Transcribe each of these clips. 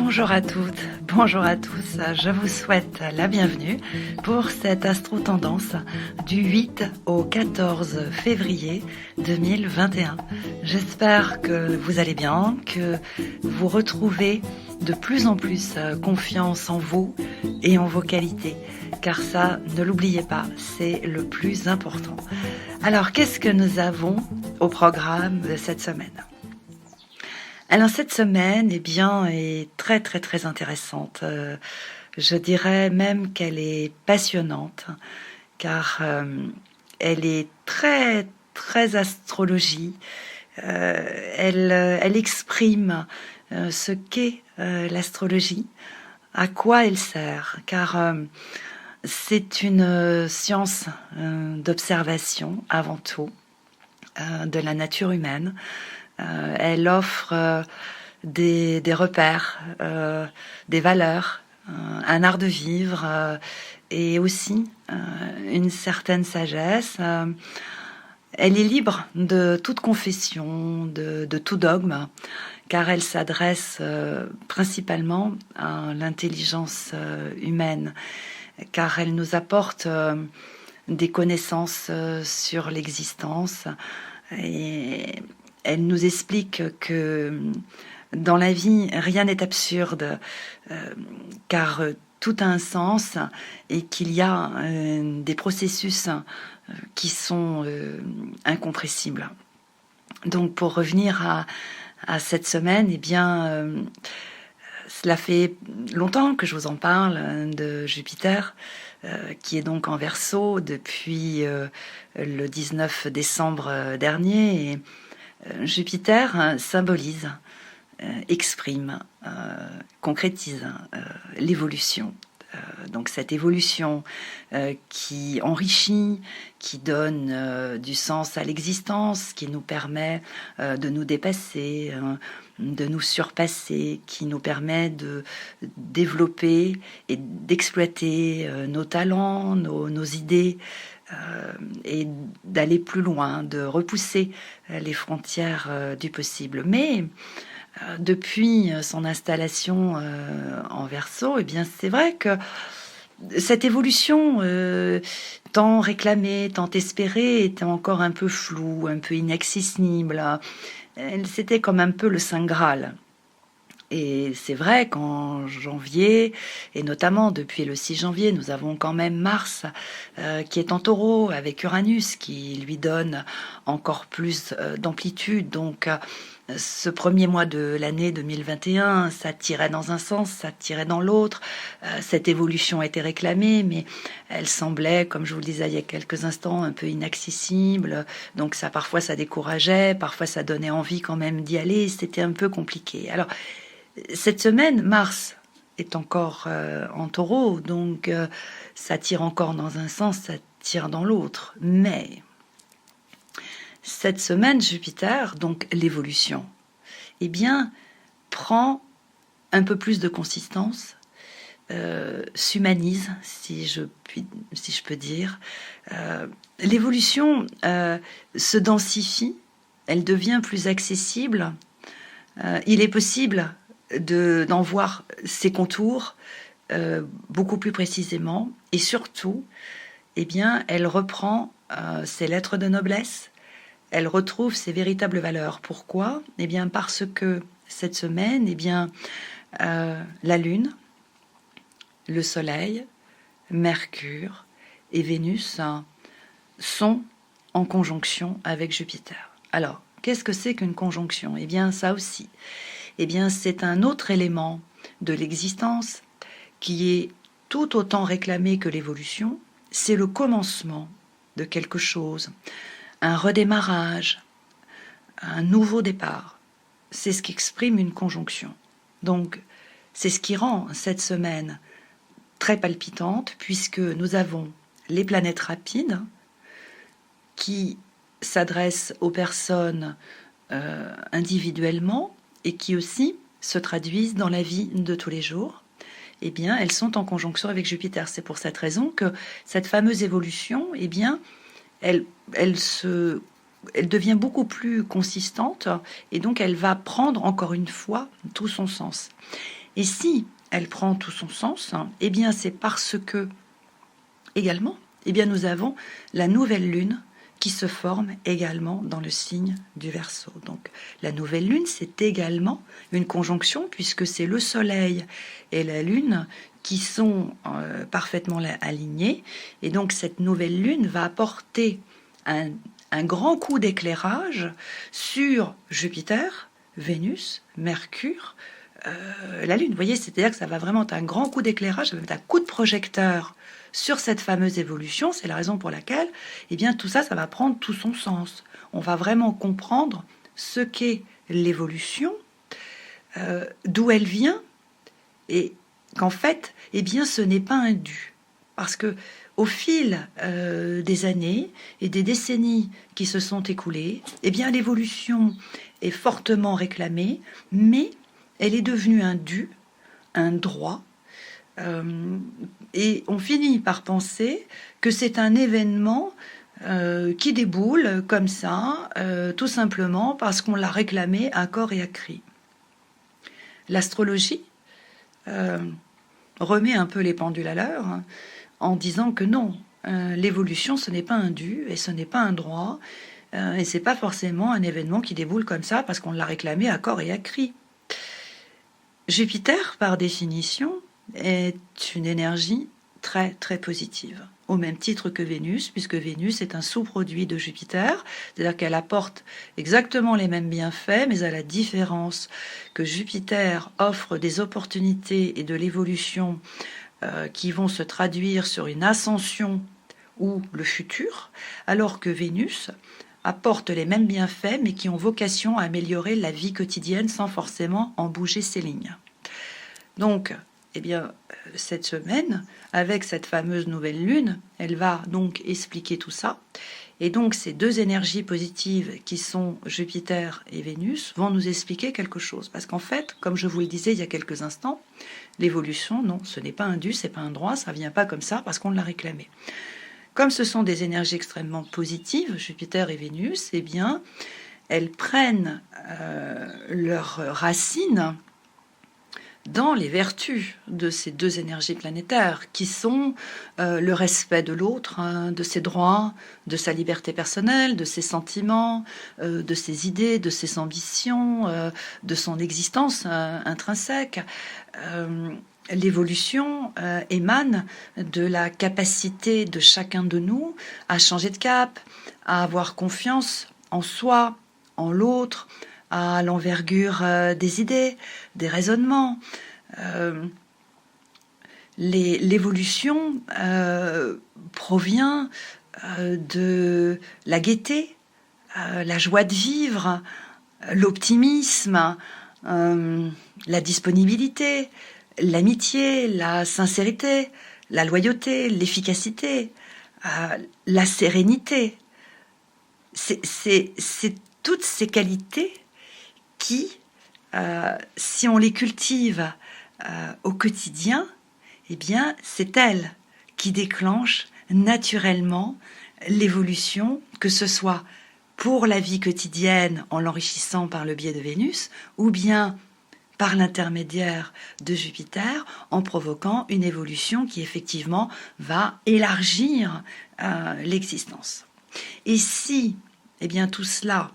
Bonjour à toutes, bonjour à tous, je vous souhaite la bienvenue pour cette astro-tendance du 8 au 14 février 2021. J'espère que vous allez bien, que vous retrouvez de plus en plus confiance en vous et en vos qualités, car ça, ne l'oubliez pas, c'est le plus important. Alors, qu'est-ce que nous avons au programme de cette semaine ? Alors cette semaine, eh bien, est très intéressante. Je dirais même qu'elle est passionnante, car elle est très astrologie. Elle exprime ce qu'est l'astrologie, à quoi elle sert, car c'est une science d'observation avant tout de la nature humaine. Elle offre des repères, des valeurs, un art de vivre et aussi une certaine sagesse. Elle est libre de toute confession, de tout dogme, car elle s'adresse principalement à l'intelligence humaine, car elle nous apporte des connaissances sur l'existence et elle nous explique que dans la vie, rien n'est absurde, car tout a un sens et qu'il y a des processus qui sont incompressibles. Donc, pour revenir à cette semaine, eh bien, cela fait longtemps que je vous en parle de Jupiter, qui est donc en Verseau depuis le 19 décembre dernier. Et Jupiter symbolise, exprime, concrétise l'évolution. Donc cette évolution qui enrichit, qui donne du sens à l'existence, qui nous permet de nous dépasser, de nous surpasser, qui nous permet de développer et d'exploiter nos talents, nos idées, et d'aller plus loin, de repousser les frontières du possible. Mais depuis son installation en Verseau, eh bien c'est vrai que cette évolution tant réclamée, tant espérée, était encore un peu floue, un peu inaccessible. C'était comme un peu le Saint Graal. Et c'est vrai qu'en janvier, et notamment depuis le 6 janvier, nous avons quand même Mars qui est en Taureau avec Uranus qui lui donne encore plus d'amplitude. Donc ce premier mois de l'année 2021, ça tirait dans un sens, ça tirait dans l'autre. Cette évolution était réclamée, mais elle semblait, comme je vous le disais il y a quelques instants, un peu inaccessible. Donc ça, parfois ça décourageait, parfois ça donnait envie quand même d'y aller. C'était un peu compliqué. Alors, cette semaine, Mars est encore en Taureau, donc ça tire encore dans un sens, ça tire dans l'autre. Mais cette semaine, Jupiter, donc l'évolution, eh bien, prend un peu plus de consistance, s'humanise, si je peux dire. L'évolution se densifie, elle devient plus accessible. Il est possible d'en voir ses contours beaucoup plus précisément, et surtout, eh bien, elle reprend ses lettres de noblesse, elle retrouve ses véritables valeurs. Pourquoi ? Eh bien, parce que cette semaine, eh bien, la Lune, le Soleil, Mercure et Vénus sont en conjonction avec Jupiter. Alors, qu'est-ce que c'est qu'une conjonction ? Eh bien, ça aussi, eh bien, c'est un autre élément de l'existence qui est tout autant réclamé que l'évolution. C'est le commencement de quelque chose, un redémarrage, un nouveau départ. C'est ce qu'exprime une conjonction. Donc, c'est ce qui rend cette semaine très palpitante, puisque nous avons les planètes rapides qui s'adressent aux personnes individuellement, et qui aussi se traduisent dans la vie de tous les jours. Eh bien, elles sont en conjonction avec Jupiter. C'est pour cette raison que cette fameuse évolution, eh bien, elle devient beaucoup plus consistante, et donc elle va prendre encore une fois tout son sens. Et si elle prend tout son sens, eh bien c'est parce que, également, eh bien nous avons la nouvelle lune qui se forme également dans le signe du Verseau. Donc la nouvelle lune, c'est également une conjonction puisque c'est le soleil et la lune qui sont parfaitement alignés. Et donc cette nouvelle lune va apporter un grand coup d'éclairage sur Jupiter, Vénus, Mercure, la Lune. Vous voyez, c'est-à-dire que ça va vraiment être un grand coup d'éclairage, ça va être un coup de projecteur sur cette fameuse évolution. C'est la raison pour laquelle, eh bien, tout ça, ça va prendre tout son sens. On va vraiment comprendre ce qu'est l'évolution, d'où elle vient, et qu'en fait, eh bien, ce n'est pas un dû. Parce que au fil des années et des décennies qui se sont écoulées, eh bien, l'évolution est fortement réclamée, mais elle est devenue un dû, un droit, et on finit par penser que c'est un événement qui déboule comme ça, tout simplement parce qu'on l'a réclamé à corps et à cri. L'astrologie remet un peu les pendules à l'heure, hein, en disant que non, l'évolution ce n'est pas un dû et ce n'est pas un droit, et c'est pas forcément un événement qui déboule comme ça parce qu'on l'a réclamé à corps et à cri. Jupiter, par définition, est une énergie très très positive, au même titre que Vénus, puisque Vénus est un sous-produit de Jupiter, c'est-à-dire qu'elle apporte exactement les mêmes bienfaits, mais à la différence que Jupiter offre des opportunités et de l'évolution qui vont se traduire sur une ascension ou le futur, alors que Vénus apporte les mêmes bienfaits, mais qui ont vocation à améliorer la vie quotidienne sans forcément en bouger ses lignes. Donc, eh bien, cette semaine, avec cette fameuse nouvelle lune, elle va donc expliquer tout ça. Et donc, ces deux énergies positives qui sont Jupiter et Vénus vont nous expliquer quelque chose. Parce qu'en fait, comme je vous le disais il y a quelques instants, l'évolution, non, ce n'est pas un dû, c'est pas un droit, ça vient pas comme ça parce qu'on l'a réclamé. Comme ce sont des énergies extrêmement positives, Jupiter et Vénus, eh bien, elles prennent leurs racines dans les vertus de ces deux énergies planétaires, qui sont le respect de l'autre, hein, de ses droits, de sa liberté personnelle, de ses sentiments, de ses idées, de ses ambitions, de son existence intrinsèque. L'évolution émane de la capacité de chacun de nous à changer de cap, à avoir confiance en soi, en l'autre, à l'envergure des idées, des raisonnements. L'évolution provient de la gaieté, la joie de vivre, l'optimisme, la disponibilité, l'amitié, la sincérité, la loyauté, l'efficacité, la sérénité. C'est toutes ces qualités qui, si on les cultive au quotidien, eh bien, c'est elles qui déclenchent naturellement l'évolution, que ce soit pour la vie quotidienne en l'enrichissant par le biais de Vénus, ou bien par l'intermédiaire de Jupiter, en provoquant une évolution qui effectivement va élargir l'existence. Et si, eh bien, tout cela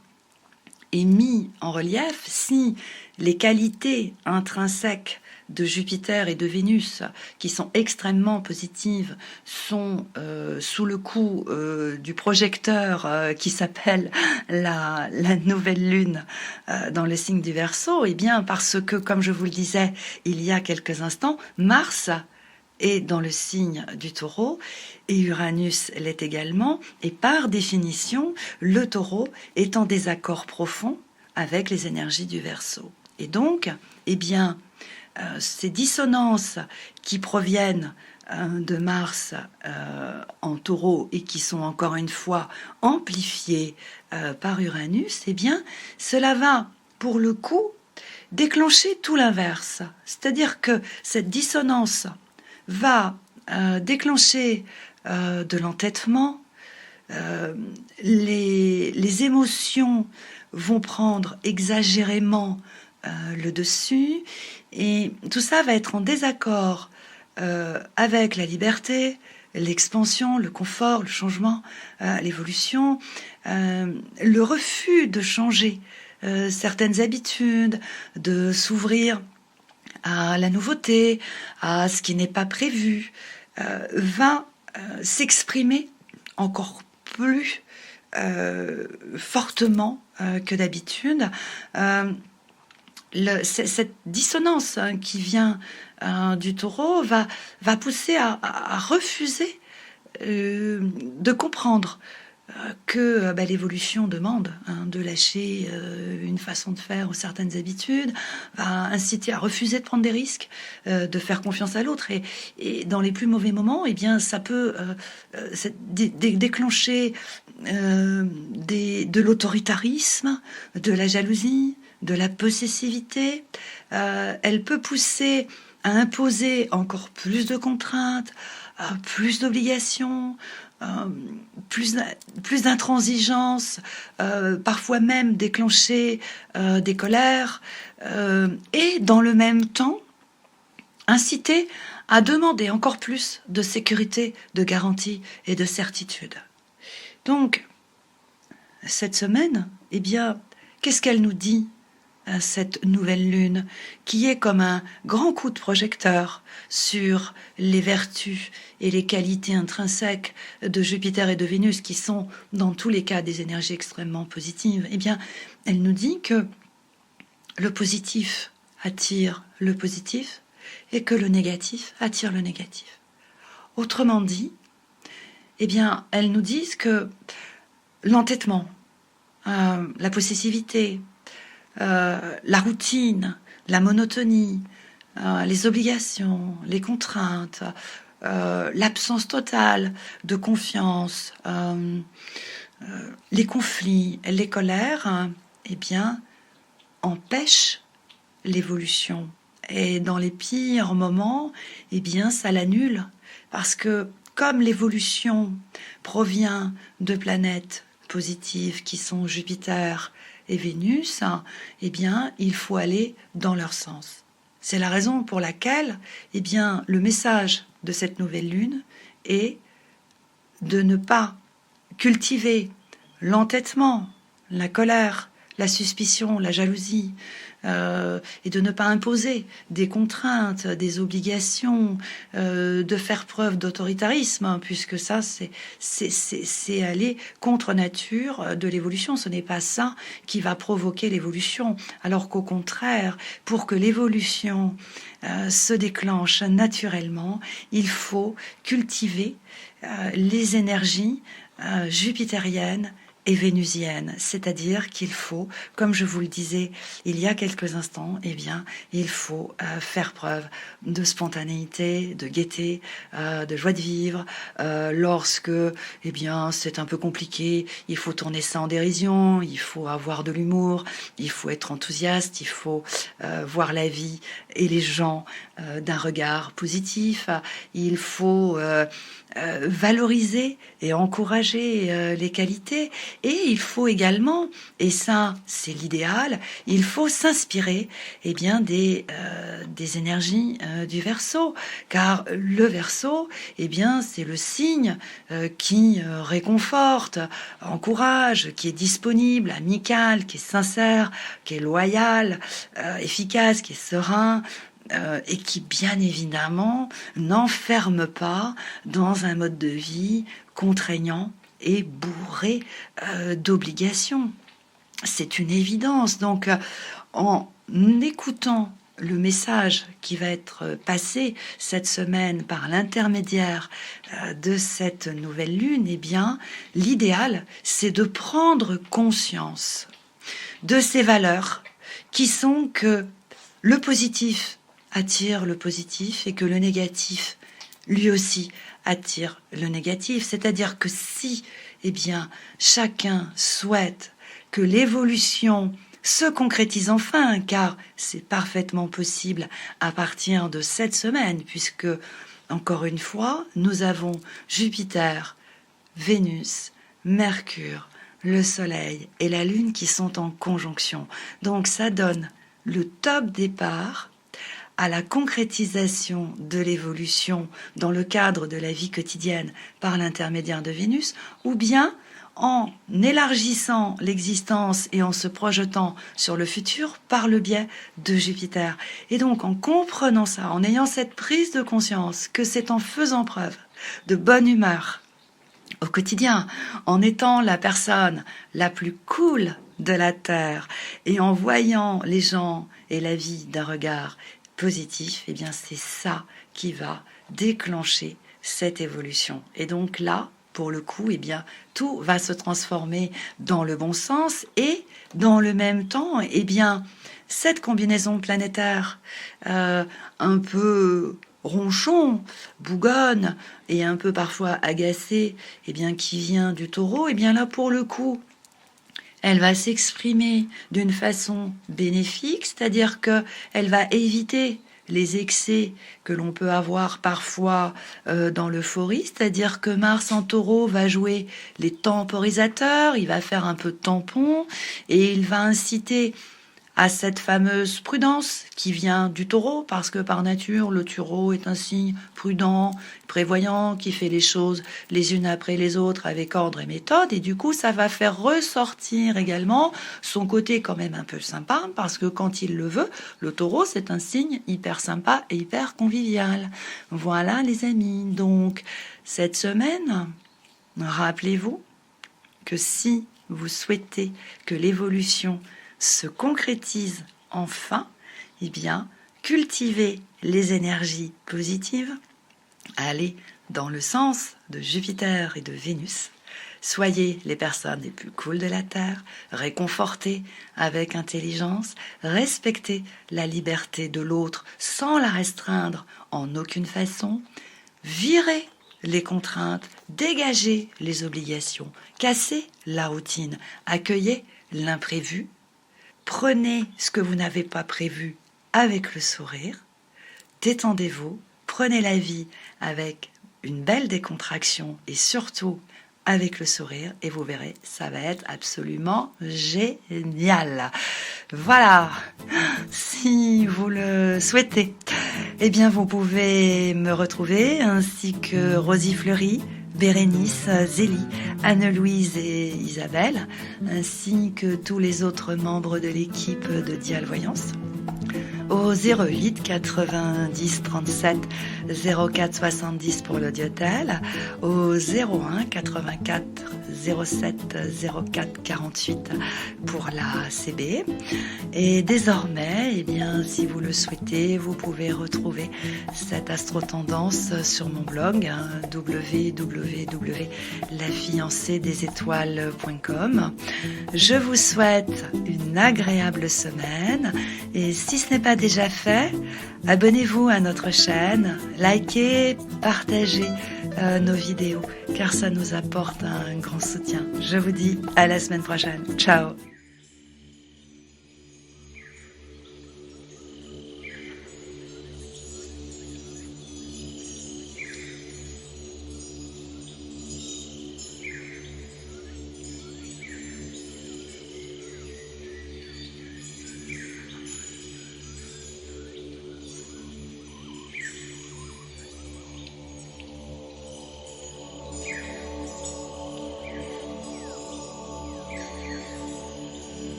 est mis en relief, si les qualités intrinsèques de Jupiter et de Vénus, qui sont extrêmement positives, sont sous le coup du projecteur qui s'appelle la nouvelle lune dans le signe du Verseau, et bien parce que, comme je vous le disais il y a quelques instants, Mars est dans le signe du Taureau et Uranus l'est également, et par définition, le Taureau est en désaccord profond avec les énergies du Verseau. Et donc, eh bien, ces dissonances qui proviennent de Mars en Taureau et qui sont encore une fois amplifiées par Uranus, eh bien, cela va, pour le coup, déclencher tout l'inverse. C'est-à-dire que cette dissonance va déclencher de l'entêtement, les émotions vont prendre exagérément le dessus, et tout ça va être en désaccord avec la liberté, l'expansion, le confort, le changement, l'évolution, le refus de changer certaines habitudes, de s'ouvrir à la nouveauté, à ce qui n'est pas prévu, va s'exprimer encore plus fortement que d'habitude. Cette dissonance qui vient du taureau va pousser à refuser de comprendre que l'évolution demande de lâcher une façon de faire ou certaines habitudes, va inciter à refuser de prendre des risques, de faire confiance à l'autre. Et dans les plus mauvais moments, eh bien, ça peut déclencher de l'autoritarisme, de la jalousie, de la possessivité. Elle peut pousser à imposer encore plus de contraintes, plus d'obligations, plus d'intransigeance, parfois même déclencher des colères, et dans le même temps inciter à demander encore plus de sécurité, de garantie et de certitude. Donc, cette semaine, eh bien, qu'est-ce qu'elle nous dit, cette nouvelle lune, qui est comme un grand coup de projecteur sur les vertus et les qualités intrinsèques de Jupiter et de Vénus, qui sont dans tous les cas des énergies extrêmement positives? Eh bien, elle nous dit que le positif attire le positif et que le négatif attire le négatif. Autrement dit, eh bien, elles nous disent que l'entêtement, la possessivité, la routine, la monotonie, les obligations, les contraintes, l'absence totale de confiance, les conflits, les colères, eh bien, empêchent l'évolution. Et dans les pires moments, eh bien, ça l'annule. Parce que comme l'évolution provient de planètes positives qui sont Jupiter et Vénus, eh bien, il faut aller dans leur sens. C'est la raison pour laquelle, eh bien, le message de cette nouvelle lune est de ne pas cultiver l'entêtement, la colère, la suspicion, la jalousie, et de ne pas imposer des contraintes, des obligations, de faire preuve d'autoritarisme, puisque ça, c'est aller contre nature de l'évolution. Ce n'est pas ça qui va provoquer l'évolution, alors qu'au contraire, pour que l'évolution se déclenche naturellement, il faut cultiver les énergies jupitériennes et vénusienne, c'est-à-dire qu'il faut, comme je vous le disais il y a quelques instants, eh bien, il faut faire preuve de spontanéité, de gaieté, de joie de vivre. Lorsque, eh bien, c'est un peu compliqué, il faut tourner ça en dérision, il faut avoir de l'humour, il faut être enthousiaste, il faut voir la vie et les gens d'un regard positif, il faut valoriser et encourager les qualités, et il faut également, et ça c'est l'idéal, il faut s'inspirer eh bien des énergies du Verseau, car le Verseau, eh bien c'est le signe qui réconforte, encourage, qui est disponible, amical, qui est sincère, qui est loyal, efficace, qui est serein, et qui, bien évidemment, n'enferme pas dans un mode de vie contraignant et bourré d'obligations. C'est une évidence. Donc, en écoutant le message qui va être passé cette semaine par l'intermédiaire de cette nouvelle lune, eh bien, l'idéal, c'est de prendre conscience de ces valeurs qui sont que le positif attire le positif et que le négatif, lui aussi, attire le négatif. C'est-à-dire que si, eh bien, chacun souhaite que l'évolution se concrétise enfin, car c'est parfaitement possible à partir de cette semaine, puisque, encore une fois, nous avons Jupiter, Vénus, Mercure, le Soleil et la Lune qui sont en conjonction. Donc ça donne le top départ à la concrétisation de l'évolution dans le cadre de la vie quotidienne par l'intermédiaire de Vénus, ou bien en élargissant l'existence et en se projetant sur le futur par le biais de Jupiter. Et donc en comprenant ça, en ayant cette prise de conscience que c'est en faisant preuve de bonne humeur au quotidien, en étant la personne la plus cool de la Terre et en voyant les gens et la vie d'un regard positif, eh bien c'est ça qui va déclencher cette évolution. Et donc là, pour le coup, eh bien tout va se transformer dans le bon sens et dans le même temps, eh bien cette combinaison planétaire un peu ronchon, bougonne et un peu parfois agacée, eh bien qui vient du Taureau, eh bien là pour le coup, elle va s'exprimer d'une façon bénéfique, c'est-à-dire que elle va éviter les excès que l'on peut avoir parfois dans l'euphorie, c'est-à-dire que Mars en Taureau va jouer les temporisateurs, il va faire un peu de tampon et il va inciter à cette fameuse prudence qui vient du Taureau, parce que par nature, le Taureau est un signe prudent, prévoyant, qui fait les choses les unes après les autres avec ordre et méthode, et du coup, ça va faire ressortir également son côté quand même un peu sympa, parce que quand il le veut, le Taureau, c'est un signe hyper sympa et hyper convivial. Voilà, les amis. Donc, cette semaine, rappelez-vous que si vous souhaitez que l'évolution se concrétise enfin, eh bien, cultivez les énergies positives, allez dans le sens de Jupiter et de Vénus, soyez les personnes les plus cool de la Terre, réconfortez avec intelligence, respectez la liberté de l'autre sans la restreindre en aucune façon, virez les contraintes, dégagez les obligations, cassez la routine, accueillez l'imprévu. Prenez ce que vous n'avez pas prévu avec le sourire, détendez-vous, prenez la vie avec une belle décontraction et surtout avec le sourire et vous verrez, ça va être absolument génial. Voilà, si vous le souhaitez, eh bien vous pouvez me retrouver ainsi que Rosie Fleury, Bérénice, Zélie, Anne-Louise et Isabelle, ainsi que tous les autres membres de l'équipe de Dial Voyance, au 08 90 37 04 70 pour l'audiotel, au 01 84 07 04 48 pour la CB. Et désormais, eh bien, si vous le souhaitez, vous pouvez retrouver cette astro-tendance sur mon blog www.lafiancéedesétoiles.com. Je vous souhaite une agréable semaine et si ce n'est pas déjà fait, abonnez-vous à notre chaîne, likez, partagez nos vidéos car ça nous apporte un grand soutien. Je vous dis à la semaine prochaine. Ciao.